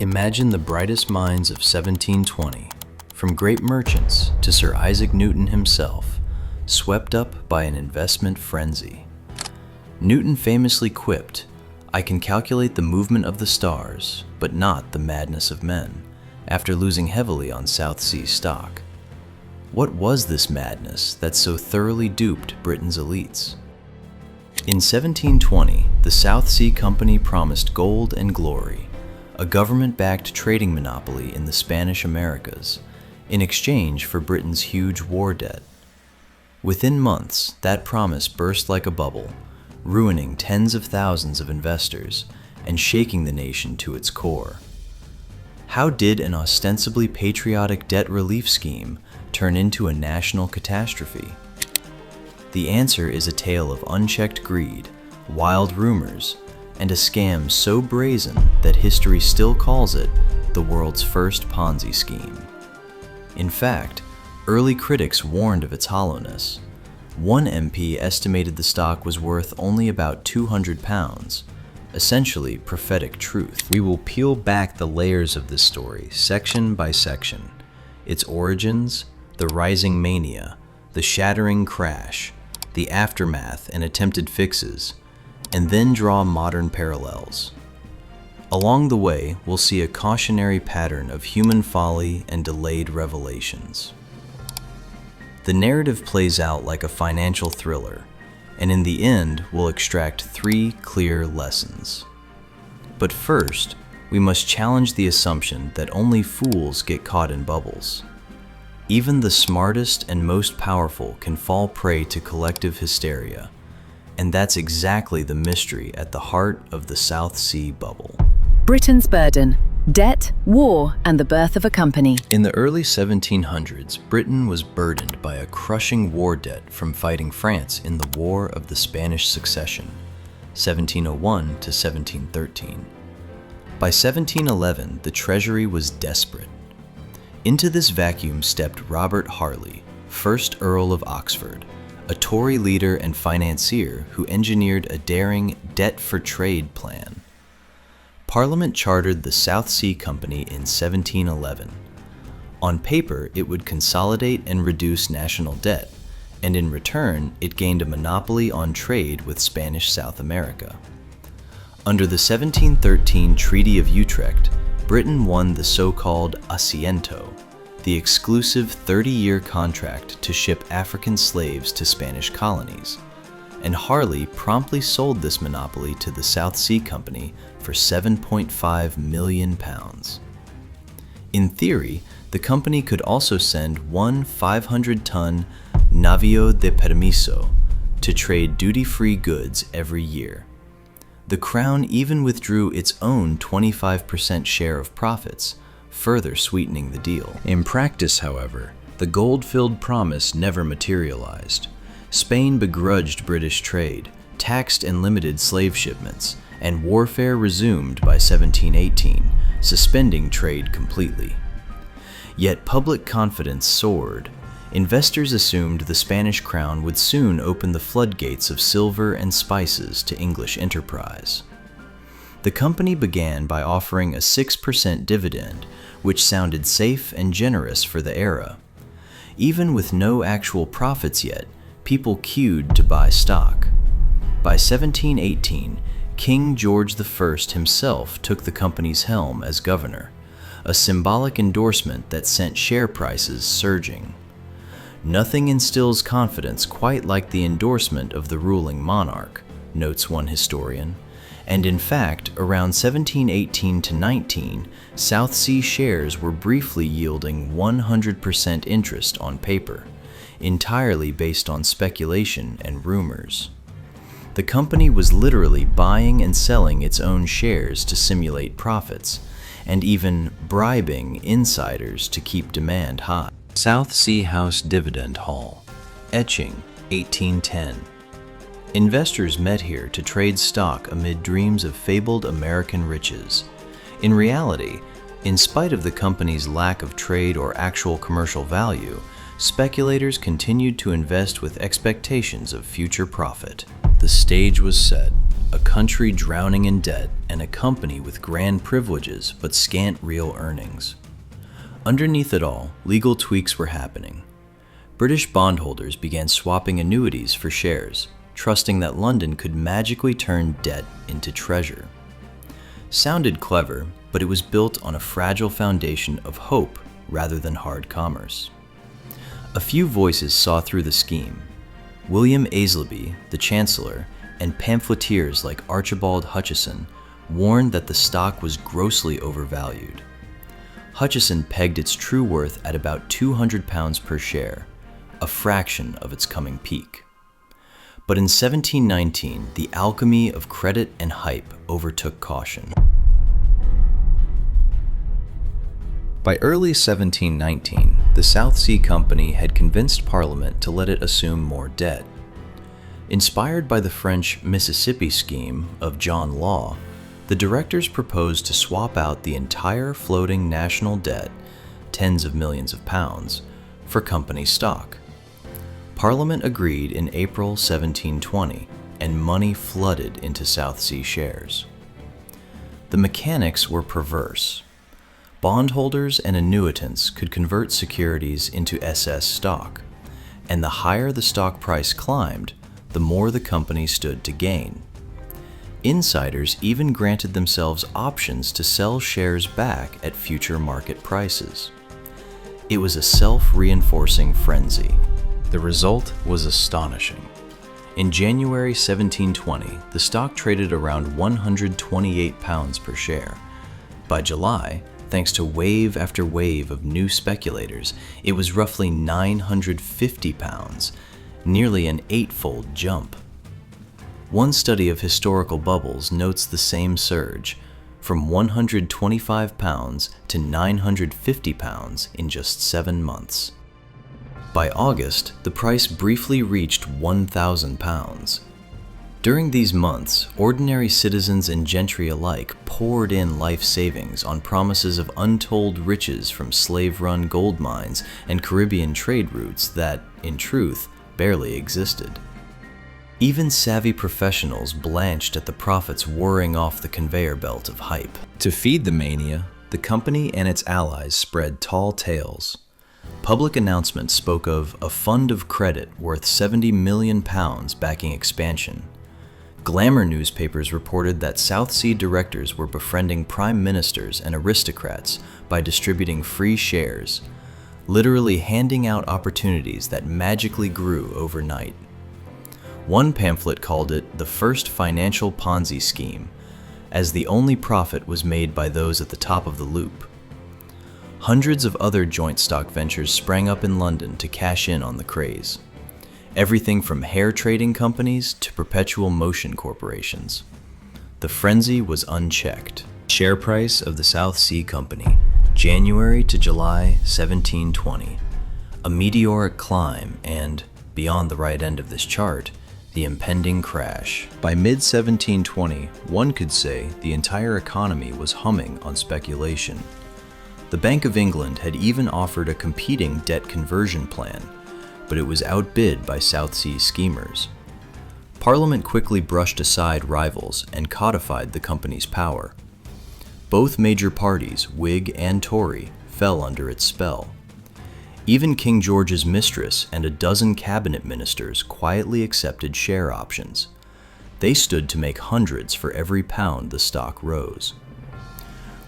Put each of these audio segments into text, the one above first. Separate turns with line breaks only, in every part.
Imagine the brightest minds of 1720, from great merchants to Sir Isaac Newton himself, swept up by an investment frenzy. Newton famously quipped, "I can calculate the movement of the stars, but not the madness of men," after losing heavily on South Sea stock. What was this madness that so thoroughly duped Britain's elites? In 1720, the South Sea Company promised gold and glory, a government-backed trading monopoly in the Spanish Americas, in exchange for Britain's huge war debt. Within months, that promise burst like a bubble, ruining tens of thousands of investors and shaking the nation to its core. How did an ostensibly patriotic debt relief scheme turn into a national catastrophe? The answer is a tale of unchecked greed, wild rumors, and a scam so brazen that history still calls it the world's first Ponzi scheme. In fact, early critics warned of its hollowness. One MP estimated the stock was worth only about £200, essentially prophetic truth. We will peel back the layers of this story, section by section. Its origins, the rising mania, the shattering crash, the aftermath and attempted fixes, and then draw modern parallels. Along the way, we'll see a cautionary pattern of human folly and delayed revelations. The narrative plays out like a financial thriller, and in the end, we'll extract 3 clear lessons. But first, we must challenge the assumption that only fools get caught in bubbles. Even the smartest and most powerful can fall prey to collective hysteria, and that's exactly the mystery at the heart of the South Sea bubble.
Britain's burden, debt, war, and the birth of a company.
In the early 1700s, Britain was burdened by a crushing war debt from fighting France in the War of the Spanish Succession, 1701 to 1713. By 1711, the Treasury was desperate. Into this vacuum stepped Robert Harley, 1st Earl of Oxford, a Tory leader and financier who engineered a daring debt-for-trade plan. Parliament chartered the South Sea Company in 1711. On paper, it would consolidate and reduce national debt, and in return, it gained a monopoly on trade with Spanish South America. Under the 1713 Treaty of Utrecht, Britain won the so-called Asiento, the exclusive 30-year contract to ship African slaves to Spanish colonies, and Harley promptly sold this monopoly to the South Sea Company for £7.5 million. In theory, the company could also send one 500-ton navio de permiso to trade duty-free goods every year. The Crown even withdrew its own 25% share of profits, further sweetening the deal. In practice, however, the gold-filled promise never materialized. Spain begrudged British trade, taxed and limited slave shipments, and warfare resumed by 1718, suspending trade completely. Yet public confidence soared. Investors assumed the Spanish crown would soon open the floodgates of silver and spices to English enterprise. The company began by offering a 6% dividend, which sounded safe and generous for the era. Even with no actual profits yet, people queued to buy stock. By 1718, King George I himself took the company's helm as governor, a symbolic endorsement that sent share prices surging. Nothing instills confidence quite like the endorsement of the ruling monarch, notes one historian, and in fact, around 1718 to 19, South Sea shares were briefly yielding 100% interest on paper, entirely based on speculation and rumors. The company was literally buying and selling its own shares to simulate profits, and even bribing insiders to keep demand high. South Sea House Dividend Hall, Etching, 1810. Investors met here to trade stock amid dreams of fabled American riches. In reality, in spite of the company's lack of trade or actual commercial value, speculators continued to invest with expectations of future profit. The stage was set. a country drowning in debt and a company with grand privileges but scant real earnings. Underneath it all, legal tweaks were happening. British bondholders began swapping annuities for shares, trusting that London could magically turn debt into treasure. Sounded clever, but it was built on a fragile foundation of hope rather than hard commerce. A few voices saw through the scheme. William Aislabie, the Chancellor, and pamphleteers like Archibald Hutchison warned that the stock was grossly overvalued. Hutchison pegged its true worth at about £200 per share, a fraction of its coming peak. But in 1719, the alchemy of credit and hype overtook caution. By early 1719, the South Sea Company had convinced Parliament to let it assume more debt. Inspired by the French Mississippi scheme of John Law, the directors proposed to swap out the entire floating national debt, tens of millions of pounds, for company stock. Parliament agreed in April 1720, and money flooded into South Sea shares. The mechanics were perverse. Bondholders and annuitants could convert securities into SS stock, and the higher the stock price climbed, the more the company stood to gain. Insiders even granted themselves options to sell shares back at future market prices. It was a self-reinforcing frenzy. The result was astonishing. In January 1720, the stock traded around £128 per share. By July, thanks to wave after wave of new speculators, it was roughly £950, nearly an eightfold jump. One study of historical bubbles notes the same surge, from £125 to £950 in just 7 months. By August, the price briefly reached £1,000. During these months, ordinary citizens and gentry alike poured in life savings on promises of untold riches from slave-run gold mines and Caribbean trade routes that, in truth, barely existed. Even savvy professionals blanched at the profits whirring off the conveyor belt of hype. To feed the mania, the company and its allies spread tall tales. Public announcements spoke of a fund of credit worth £70 million backing expansion. Glamour newspapers reported that South Sea directors were befriending prime ministers and aristocrats by distributing free shares, literally handing out opportunities that magically grew overnight. One pamphlet called it the first financial Ponzi scheme, as the only profit was made by those at the top of the loop. Hundreds of other joint stock ventures sprang up in London to cash in on the craze. Everything from hair trading companies to perpetual motion corporations. The frenzy was unchecked. Share price of the South Sea Company, January to July 1720. A meteoric climb and, beyond the right end of this chart, the impending crash. By mid-1720, one could say the entire economy was humming on speculation. The Bank of England had even offered a competing debt conversion plan, but it was outbid by South Sea schemers. Parliament quickly brushed aside rivals and codified the company's power. Both major parties, Whig and Tory, fell under its spell. Even King George's mistress and a dozen cabinet ministers quietly accepted share options. They stood to make hundreds for every pound the stock rose.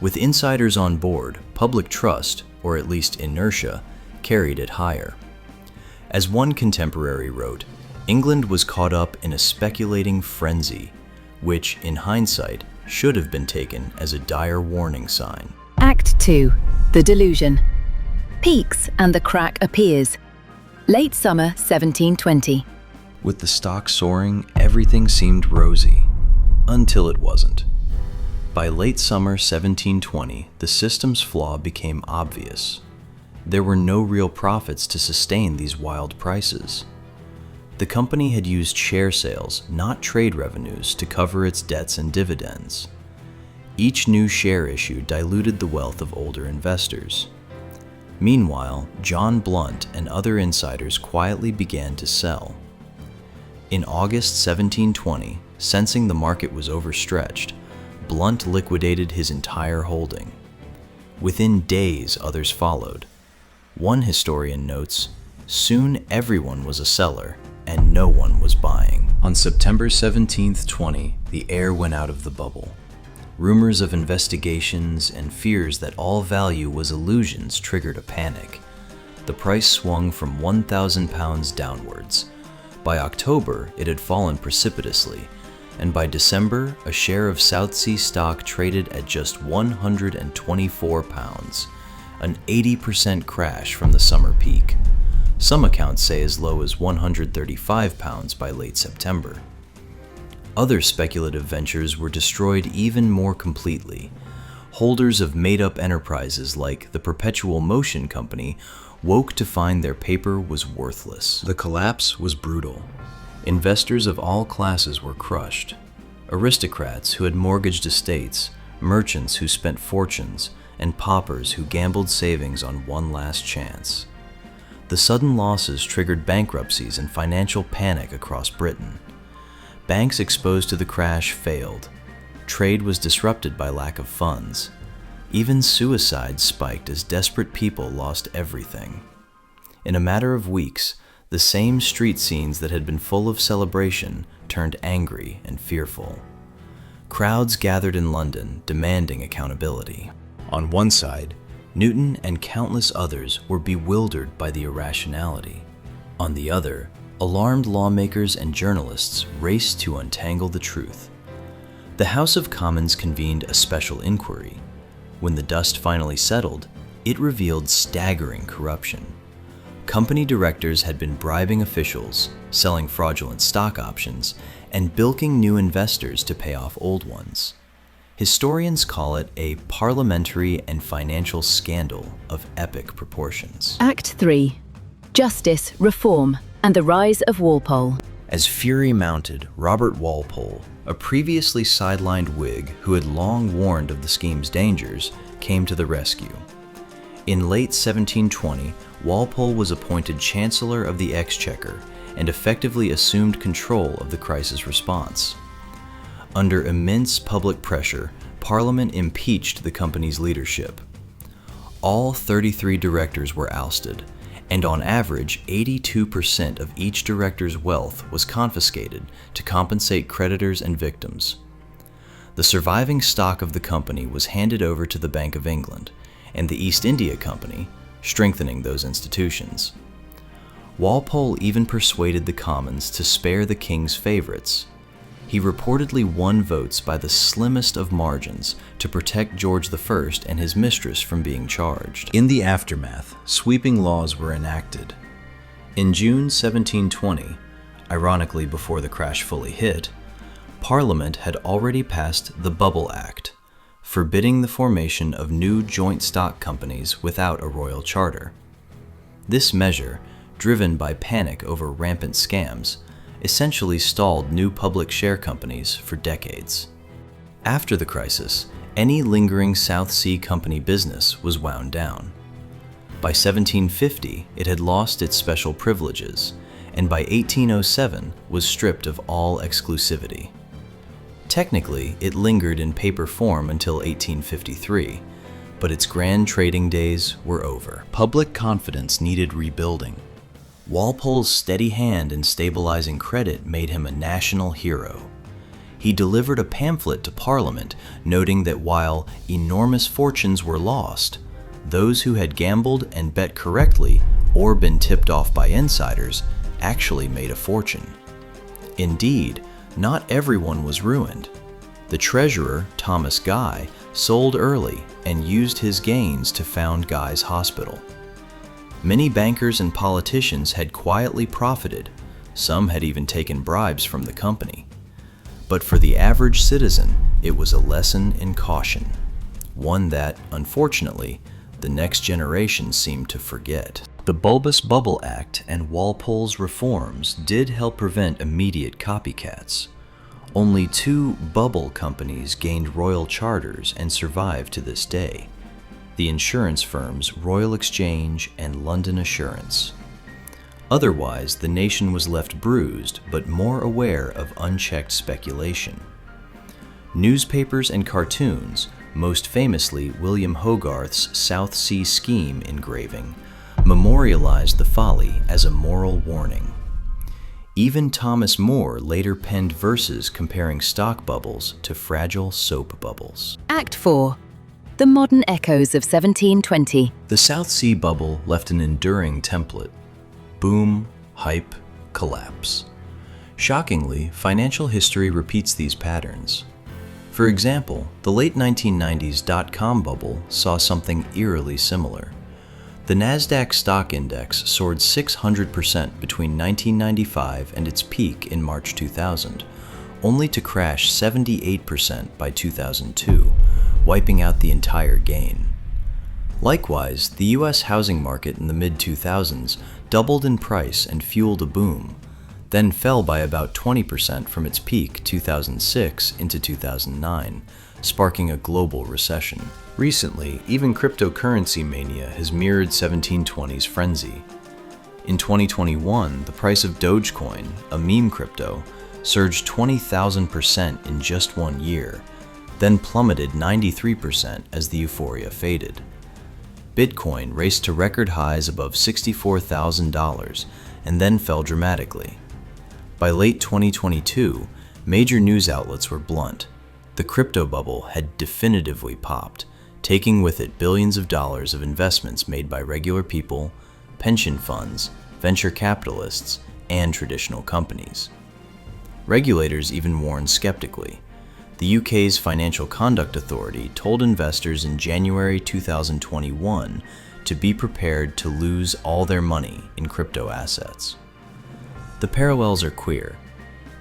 With insiders on board, public trust, or at least inertia, carried it higher. As one contemporary wrote, England was caught up in a speculating frenzy, which, in hindsight, should have been taken as a dire warning sign.
Act 2. The Delusion. Peaks and the crack appears. Late summer 1720.
With the stock soaring, everything seemed rosy, until it wasn't. By late summer 1720, the system's flaw became obvious. There were no real profits to sustain these wild prices. The company had used share sales, not trade revenues, to cover its debts and dividends. Each new share issue diluted the wealth of older investors. Meanwhile, John Blunt and other insiders quietly began to sell. In August 1720, sensing the market was overstretched, Blunt liquidated his entire holding. Within days, others followed. One historian notes, "Soon everyone was a seller, and no one was buying." On September 17, 20, the air went out of the bubble. Rumors of investigations and fears that all value was illusions triggered a panic. The price swung from £1,000 downwards. By October, it had fallen precipitously, and by December, a share of South Sea stock traded at just £124, an 80% crash from the summer peak. Some accounts say as low as £135 by late September. Other speculative ventures were destroyed even more completely. Holders of made-up enterprises like the Perpetual Motion Company woke to find their paper was worthless. The collapse was brutal. Investors of all classes were crushed. Aristocrats who had mortgaged estates, merchants who spent fortunes, and paupers who gambled savings on one last chance. The sudden losses triggered bankruptcies and financial panic across Britain. Banks exposed to the crash failed. Trade was disrupted by lack of funds. Even suicide spiked as desperate people lost everything. In a matter of weeks, the same street scenes that had been full of celebration turned angry and fearful. Crowds gathered in London demanding accountability. On one side, Newton and countless others were bewildered by the irrationality. On the other, alarmed lawmakers and journalists raced to untangle the truth. The House of Commons convened a special inquiry. When the dust finally settled, it revealed staggering corruption. Company directors had been bribing officials, selling fraudulent stock options, and bilking new investors to pay off old ones. Historians call it a parliamentary and financial scandal of epic proportions.
Act 3. Justice, Reform, and the Rise of Walpole.
As fury mounted, Robert Walpole, a previously sidelined Whig who had long warned of the scheme's dangers, came to the rescue. In late 1720, Walpole was appointed Chancellor of the Exchequer and effectively assumed control of the crisis response. Under immense public pressure, Parliament impeached the company's leadership. All 33 directors were ousted, and on average, 82% of each director's wealth was confiscated to compensate creditors and victims. The surviving stock of the company was handed over to the Bank of England and the East India Company, strengthening those institutions. Walpole even persuaded the Commons to spare the king's favorites. He reportedly won votes by the slimmest of margins to protect George I and his mistress from being charged. In the aftermath, sweeping laws were enacted. In June 1720, ironically before the crash fully hit, Parliament had already passed the Bubble Act, forbidding the formation of new joint stock companies without a royal charter. This measure, driven by panic over rampant scams, essentially stalled new public share companies for decades. After the crisis, any lingering South Sea Company business was wound down. By 1750, it had lost its special privileges, and by 1807 was stripped of all exclusivity. Technically, it lingered in paper form until 1853, but its grand trading days were over. Public confidence needed rebuilding. Walpole's steady hand in stabilizing credit made him a national hero. He delivered a pamphlet to Parliament noting that while enormous fortunes were lost, those who had gambled and bet correctly or been tipped off by insiders actually made a fortune. Indeed, not everyone was ruined. The treasurer, Thomas Guy, sold early and used his gains to found Guy's Hospital. Many bankers and politicians had quietly profited. Some had even taken bribes from the company. But for the average citizen, it was a lesson in caution, one that, unfortunately, the next generation seemed to forget. The Bulbous Bubble Act and Walpole's reforms did help prevent immediate copycats. Only 2 bubble companies gained royal charters and survive to this day: the insurance firms Royal Exchange and London Assurance. Otherwise, the nation was left bruised but more aware of unchecked speculation. Newspapers and cartoons, most famously William Hogarth's South Sea Scheme engraving, memorialized the folly as a moral warning. Even Thomas More later penned verses comparing stock bubbles to fragile soap bubbles.
Act 4. The modern echoes of 1720.
The South Sea bubble left an enduring template: boom, hype, collapse. Shockingly, financial history repeats these patterns. For example, the late 1990s dot-com bubble saw something eerily similar. The Nasdaq stock index soared 600% between 1995 and its peak in March 2000, only to crash 78% by 2002, wiping out the entire gain. Likewise, the US housing market in the mid-2000s doubled in price and fueled a boom, then fell by about 20% from its peak 2006 into 2009, sparking a global recession. Recently, even cryptocurrency mania has mirrored 1720's frenzy. In 2021, the price of Dogecoin, a meme crypto, surged 20,000% in just 1 year, then plummeted 93% as the euphoria faded. Bitcoin raced to record highs above $64,000 and then fell dramatically. By late 2022, major news outlets were blunt. The crypto bubble had definitively popped, taking with it billions of dollars of investments made by regular people, pension funds, venture capitalists, and traditional companies. Regulators even warned skeptically. The UK's Financial Conduct Authority told investors in January 2021 to be prepared to lose all their money in crypto assets. The parallels are clear.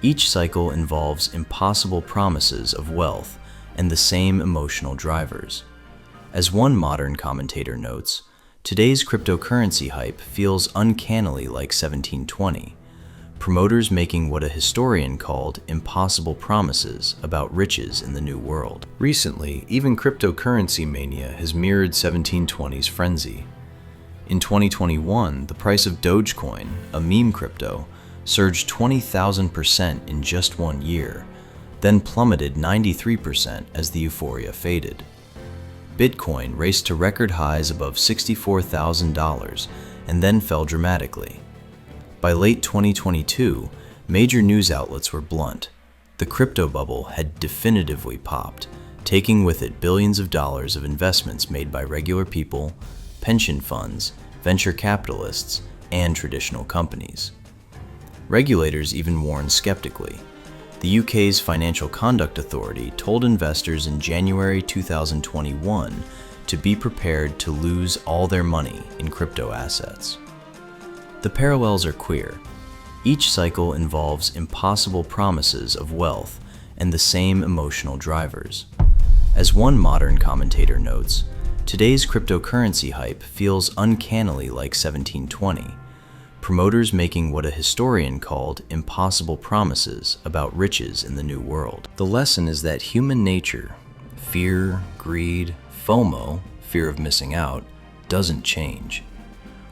Each cycle involves impossible promises of wealth and the same emotional drivers. As one modern commentator notes, today's cryptocurrency hype feels uncannily like 1720, promoters making what a historian called impossible promises about riches in the new world. Recently, even cryptocurrency mania has mirrored 1720's frenzy. In 2021, the price of Dogecoin, a meme crypto, surged 20,000% in just 1 year, then plummeted 93% as the euphoria faded. Bitcoin raced to record highs above $64,000 and then fell dramatically. By late 2022, major news outlets were blunt. The crypto bubble had definitively popped, taking with it billions of dollars of investments made by regular people, pension funds, venture capitalists, and traditional companies. Regulators even warned skeptically. The UK's Financial Conduct Authority told investors in January 2021 to be prepared to lose all their money in crypto assets. The parallels are clear. Each cycle involves impossible promises of wealth and the same emotional drivers. As one modern commentator notes, today's cryptocurrency hype feels uncannily like 1720, promoters making what a historian called impossible promises about riches in the new world. The lesson is that human nature, fear, greed, FOMO, fear of missing out, doesn't change.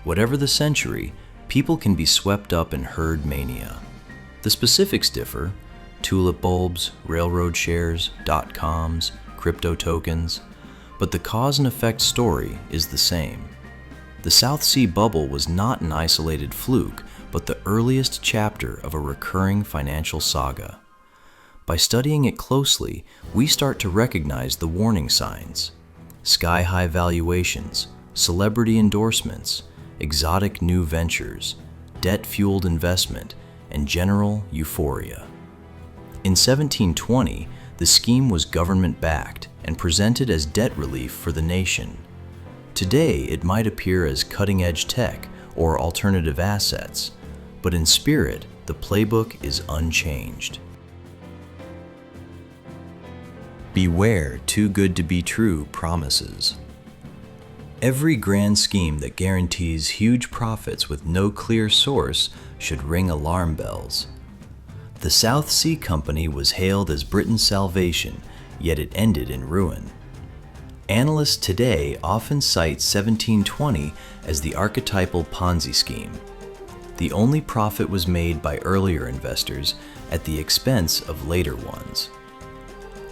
Whatever the century, people can be swept up in herd mania. The specifics differ: tulip bulbs, railroad shares, dot-coms, crypto tokens, but the cause and effect story is the same. The South Sea bubble was not an isolated fluke, but the earliest chapter of a recurring financial saga. By studying it closely, we start to recognize the warning signs: sky-high valuations, celebrity endorsements, exotic new ventures, debt-fueled investment, and general euphoria. In 1720, the scheme was government-backed and presented as debt relief for the nation. Today, it might appear as cutting-edge tech or alternative assets, but in spirit, the playbook is unchanged. Beware too good to be true promises. Every grand scheme that guarantees huge profits with no clear source should ring alarm bells. The South Sea Company was hailed as Britain's salvation, yet it ended in ruin. Analysts today often cite 1720 as the archetypal Ponzi scheme. The only profit was made by earlier investors at the expense of later ones.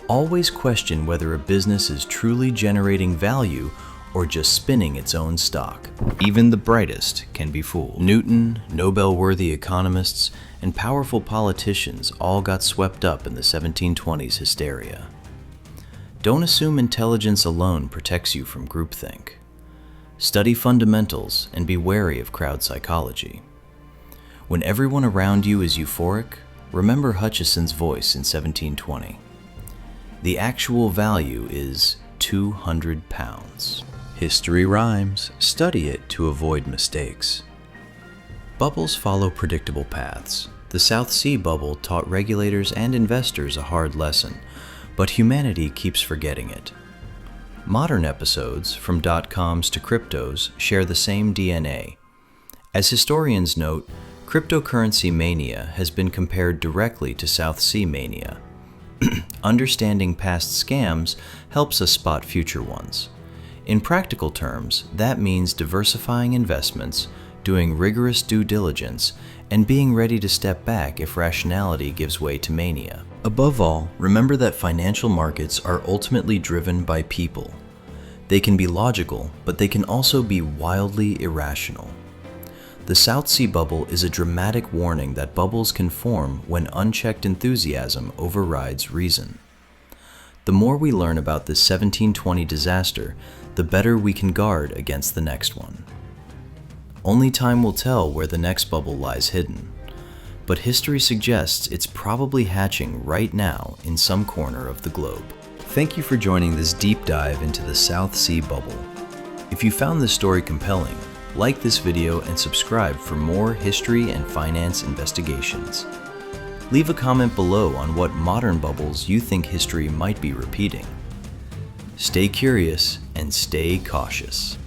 Always question whether a business is truly generating value or just spinning its own stock. Even the brightest can be fooled. Newton, Nobel-worthy economists, and powerful politicians all got swept up in the 1720s hysteria. Don't assume intelligence alone protects you from groupthink. Study fundamentals and be wary of crowd psychology. When everyone around you is euphoric, remember Hutcheson's voice in 1720. The actual value is 200 pounds. History rhymes. Study it to avoid mistakes. Bubbles follow predictable paths. The South Sea bubble taught regulators and investors a hard lesson, but humanity keeps forgetting it. Modern episodes, from dot-coms to cryptos, share the same DNA. As historians note, cryptocurrency mania has been compared directly to South Sea mania. Understanding past scams helps us spot future ones. In practical terms, that means diversifying investments, doing rigorous due diligence, and being ready to step back if rationality gives way to mania. Above all, remember that financial markets are ultimately driven by people. They can be logical, but they can also be wildly irrational. The South Sea bubble is a dramatic warning that bubbles can form when unchecked enthusiasm overrides reason. The more we learn about this 1720 disaster, the better we can guard against the next one. Only time will tell where the next bubble lies hidden, but history suggests it's probably hatching right now in some corner of the globe. Thank you for joining this deep dive into the South Sea bubble. If you found this story compelling, like this video and subscribe for more history and finance investigations. Leave a comment below on what modern bubbles you think history might be repeating. Stay curious and stay cautious.